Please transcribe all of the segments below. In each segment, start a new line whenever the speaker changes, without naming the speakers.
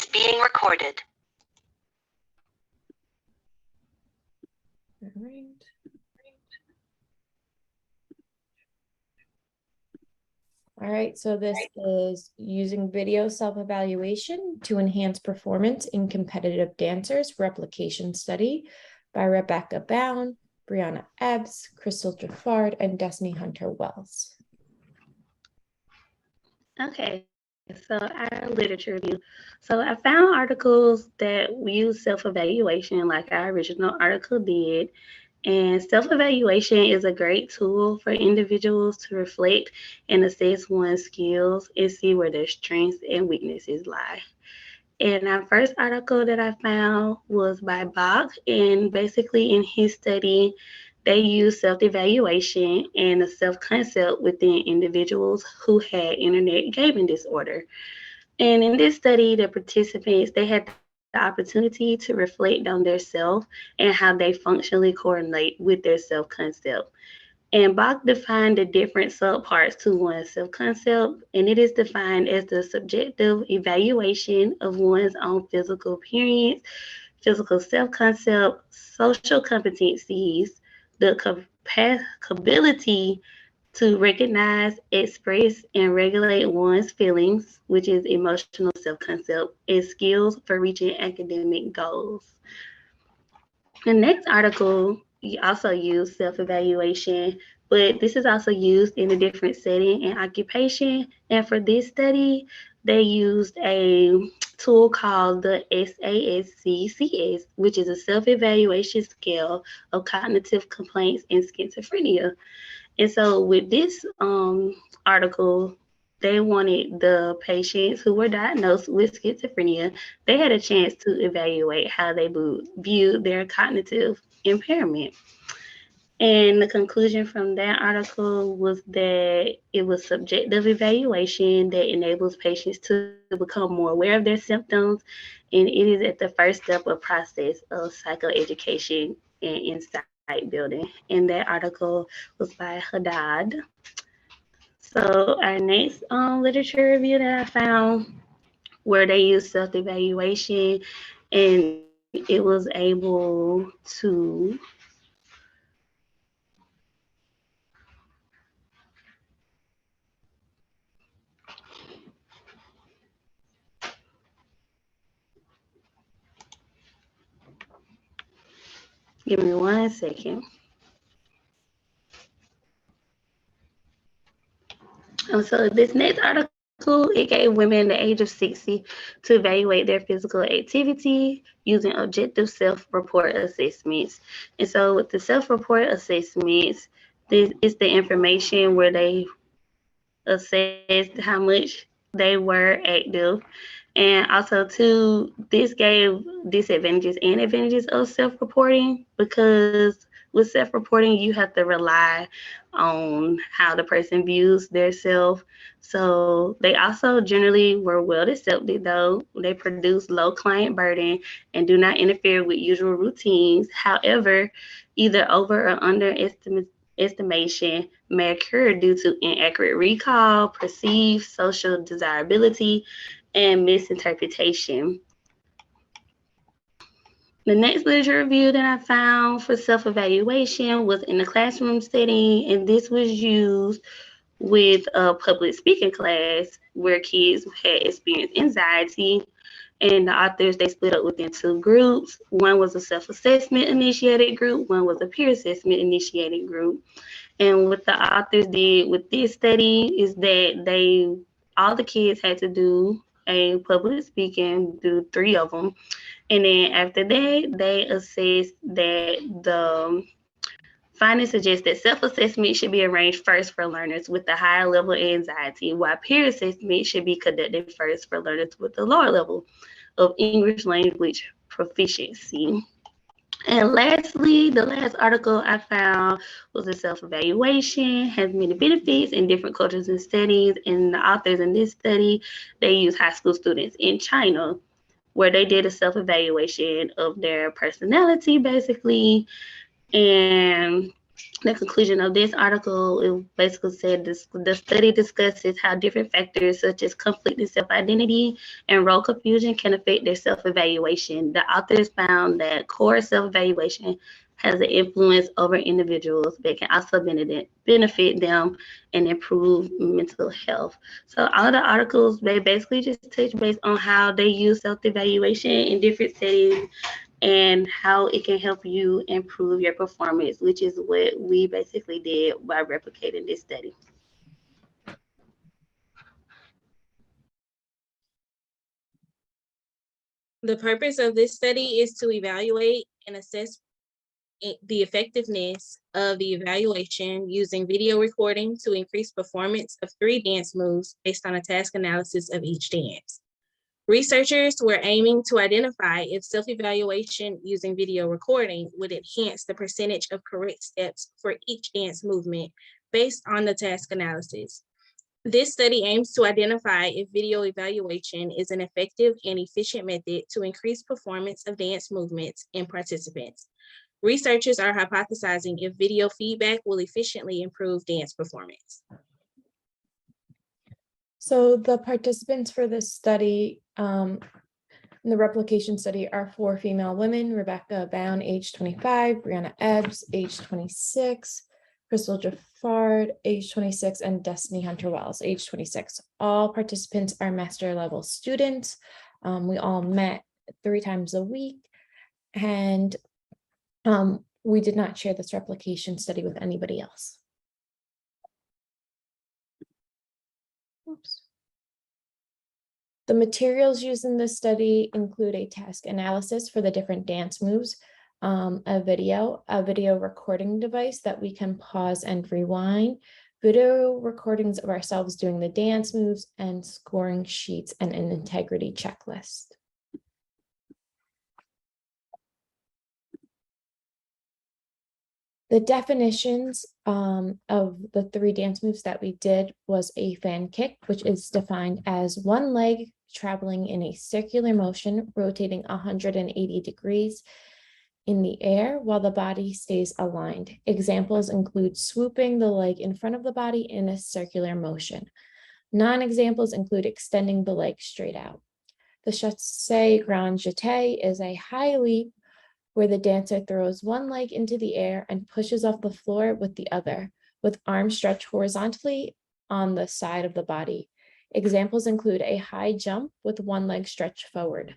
being recorded.
All right. All right, so this is using video self-evaluation to enhance performance in competitive dancers replication study by Rebecca Bound, Brianna Ebbs, Crystal Jaffard, and Destiny Hunter Wells.
Okay, so our literature review. So I found articles that use self-evaluation like our original article did. And self-evaluation is a great tool for individuals to reflect and assess one's skills and see where their strengths and weaknesses lie. And our first article that I found was by Bach, and basically in his study, they used self-evaluation and a self-concept within individuals who had internet gaming disorder. And in this study, the participants, they had the opportunity to reflect on their self and how they functionally coordinate with their self-concept. And Bach defined the different subparts to one's self-concept, and it is defined as the subjective evaluation of one's own physical appearance, physical self-concept, social competencies, the capability to recognize, express, and regulate one's feelings, which is emotional self-concept, and skills for reaching academic goals. The next article also used self-evaluation, but this is also used in a different setting and occupation. And for this study, they used a tool called the SASCCS, which is a self-evaluation scale of cognitive complaints and schizophrenia. And so with this article, they wanted the patients who were diagnosed with schizophrenia, they had a chance to evaluate how they viewed their cognitive impairment. And the conclusion from that article was that it was subjective evaluation that enables patients to become more aware of their symptoms, and it is at the first step of process of psychoeducation and insight building. And that article was by Haddad. So our next literature review that I found where they used self-evaluation and it was able to give me 1 second. So this next article, it gave women the age of 60 to evaluate their physical activity using objective self-report assessments. And so with the self-report assessments, this is the information where they assessed how much they were active. And also too, this gave disadvantages and advantages of self-reporting, because with self-reporting, you have to rely on how the person views their self. So they also generally were well accepted, though. They produce low client burden and do not interfere with usual routines. However, either over or estimation may occur due to inaccurate recall, perceived social desirability, and misinterpretation. The next literature review that I found for self-evaluation was in a classroom setting, and this was used with a public speaking class where kids had experienced anxiety. And the authors, they split up within 2 groups. One was a self-assessment initiated group, one was a peer assessment initiated group. And what the authors did with this study is that all the kids had to do a public speaking, do 3 of them. And then after that, they assessed that the findings suggest that self-assessment should be arranged first for learners with a higher level of anxiety, while peer assessment should be conducted first for learners with a lower level of English language proficiency. And lastly, the last article I found was a self-evaluation, has many benefits in different cultures and settings. And the authors in this study, they use high school students in China, where they did a self-evaluation of their personality, basically. And The conclusion of this article, it basically said the study discusses how different factors such as conflicting self-identity and role confusion can affect their self-evaluation. The authors found that core self-evaluation has an influence over individuals but can also benefit them and improve mental health. So all the articles, they basically just touch base on how they use self-evaluation in different settings and how it can help you improve your performance, which is what we basically did by replicating this study.
The purpose of this study is to evaluate and assess the effectiveness of the evaluation using video recording to increase performance of 3 dance moves based on a task analysis of each dance. Researchers were aiming to identify if self-evaluation using video recording would enhance the percentage of correct steps for each dance movement based on the task analysis. This study aims to identify if video evaluation is an effective and efficient method to increase performance of dance movements in participants. Researchers are hypothesizing if video feedback will efficiently improve dance performance.
So the participants for this study, in the replication study, are 4 female women: Rebecca Bound, age 25, Brianna Ebbs, age 26, Crystal Jaffard, age 26, and Destiny Hunter Wells, age 26. All participants are master level students. We all met 3 times a week, and we did not share this replication study with anybody else. Oops. The materials used in this study include a task analysis for the different dance moves, a video recording device that we can pause and rewind, video recordings of ourselves doing the dance moves, and scoring sheets and an integrity checklist. The definitions of the 3 dance moves that we did was a fan kick, which is defined as one leg traveling in a circular motion, rotating 180 degrees in the air while the body stays aligned. Examples include swooping the leg in front of the body in a circular motion. Non-examples include extending the leg straight out. The chassé grand jeté is a high leap where the dancer throws one leg into the air and pushes off the floor with the other, with arms stretched horizontally on the side of the body. Examples include a high jump with one leg stretched forward.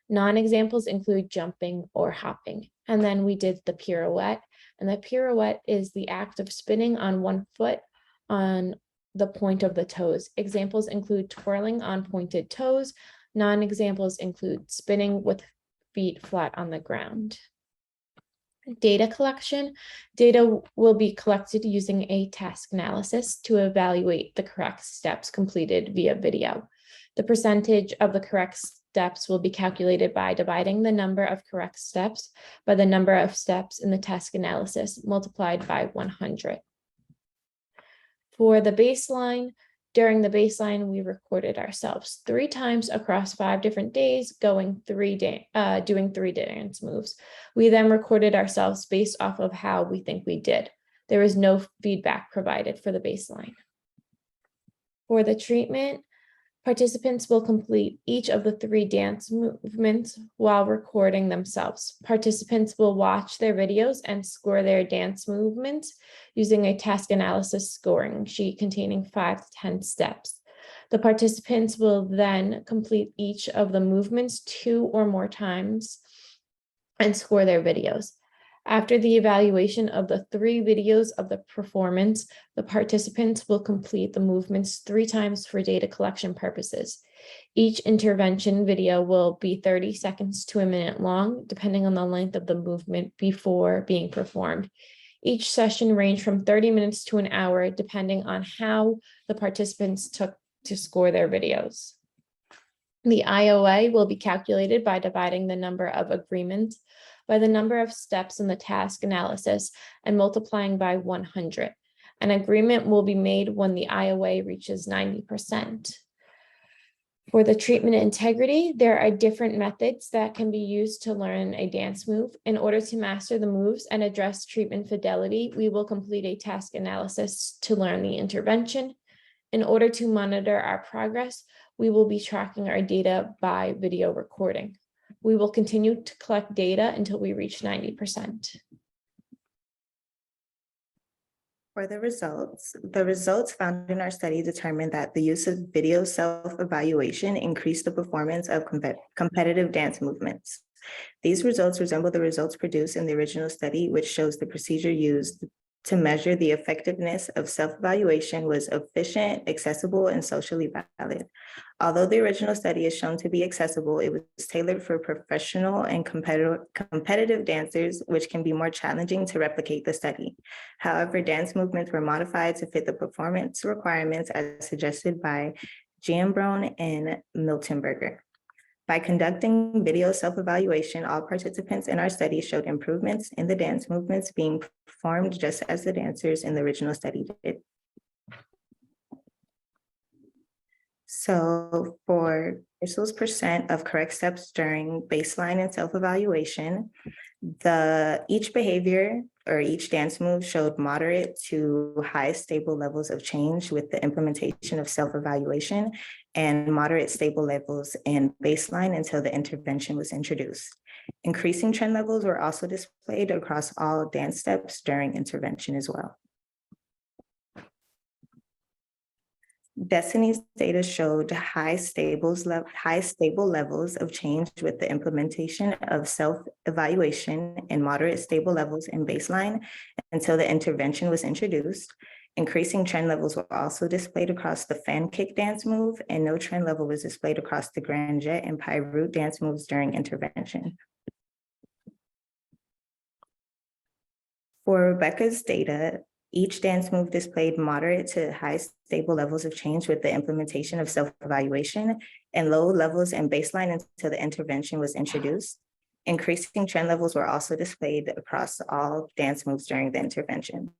Non-examples include jumping or hopping. And then we did the pirouette, and the pirouette is the act of spinning on one foot on the point of the toes. Examples include twirling on pointed toes. Non-examples include spinning with feet flat on the ground. Data collection. Data will be collected using a task analysis to evaluate the correct steps completed via video. The percentage of the correct steps will be calculated by dividing the number of correct steps by the number of steps in the task analysis multiplied by 100. For the baseline, during the baseline, we recorded ourselves 3 times across 5 different days, doing 3 dance moves. We then recorded ourselves based off of how we think we did. There was no feedback provided for the baseline. For the treatment, participants will complete each of the 3 dance movements while recording themselves. Participants will watch their videos and score their dance movements using a task analysis scoring sheet containing 5 to 10 steps. The participants will then complete each of the movements 2 or more times and score their videos. After the evaluation of the 3 videos of the performance, the participants will complete the movements 3 times for data collection purposes. Each intervention video will be 30 seconds to a minute long, depending on the length of the movement before being performed. Each session ranged from 30 minutes to an hour, depending on how the participants took to score their videos. The IOA will be calculated by dividing the number of agreements by the number of steps in the task analysis and multiplying by 100. An agreement will be made when the IOA reaches 90%. For the treatment integrity, there are different methods that can be used to learn a dance move. In order to master the moves and address treatment fidelity, we will complete a task analysis to learn the intervention. In order to monitor our progress, we will be tracking our data by video recording. We will continue to collect data until we reach 90%.
For the results found in our study determined that the use of video self-evaluation increased the performance of competitive dance movements. These results resemble the results produced in the original study, which shows the procedure used to measure the effectiveness of self-evaluation was efficient, accessible, and socially valid. Although the original study is shown to be accessible, it was tailored for professional and competitive dancers, which can be more challenging to replicate the study. However, dance movements were modified to fit the performance requirements as suggested by Giambrone and Miltenberger. By conducting video self-evaluation, all participants in our study showed improvements in the dance movements being performed just as the dancers in the original study did. So for Crystal's percent of correct steps during baseline and self-evaluation, each behavior or each dance move showed moderate to high stable levels of change with the implementation of self-evaluation and moderate stable levels in baseline until the intervention was introduced. Increasing trend levels were also displayed across all dance steps during intervention as well. Destiny's data showed high stable levels of change with the implementation of self-evaluation and moderate stable levels in baseline until the intervention was introduced. Increasing trend levels were also displayed across the fan kick dance move, and no trend level was displayed across the grand jet and pie root dance moves during intervention. For Rebecca's data, each dance move displayed moderate to high stable levels of change with the implementation of self-evaluation and low levels in baseline until the intervention was introduced. Increasing trend levels were also displayed across all dance moves during the intervention.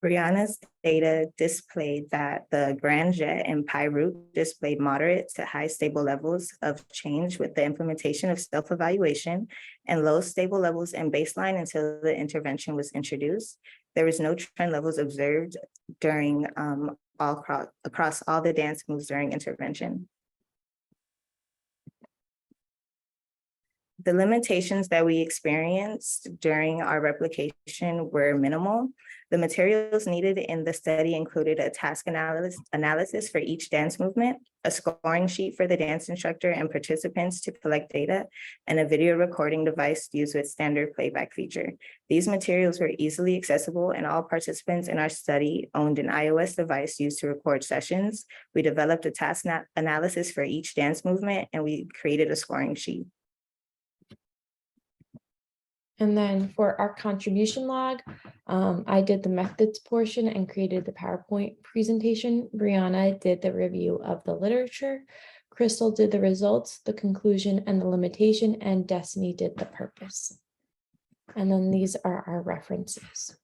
Brianna's data displayed that the grand jet and pie root displayed moderate to high stable levels of change with the implementation of self-evaluation and low stable levels in baseline until the intervention was introduced. There was no trend levels observed during across all the dance moves during intervention. The limitations that we experienced during our replication were minimal. The materials needed in the study included a task analysis for each dance movement, a scoring sheet for the dance instructor and participants to collect data, and a video recording device used with standard playback feature. These materials were easily accessible, and all participants in our study owned an iOS device used to record sessions. We developed a task analysis for each dance movement, and we created a scoring sheet.
And then for our contribution log, I did the methods portion and created the PowerPoint presentation. Brianna did the review of the literature. Crystal did the results, the conclusion, and the limitation, and Destiny did the purpose. And then these are our references.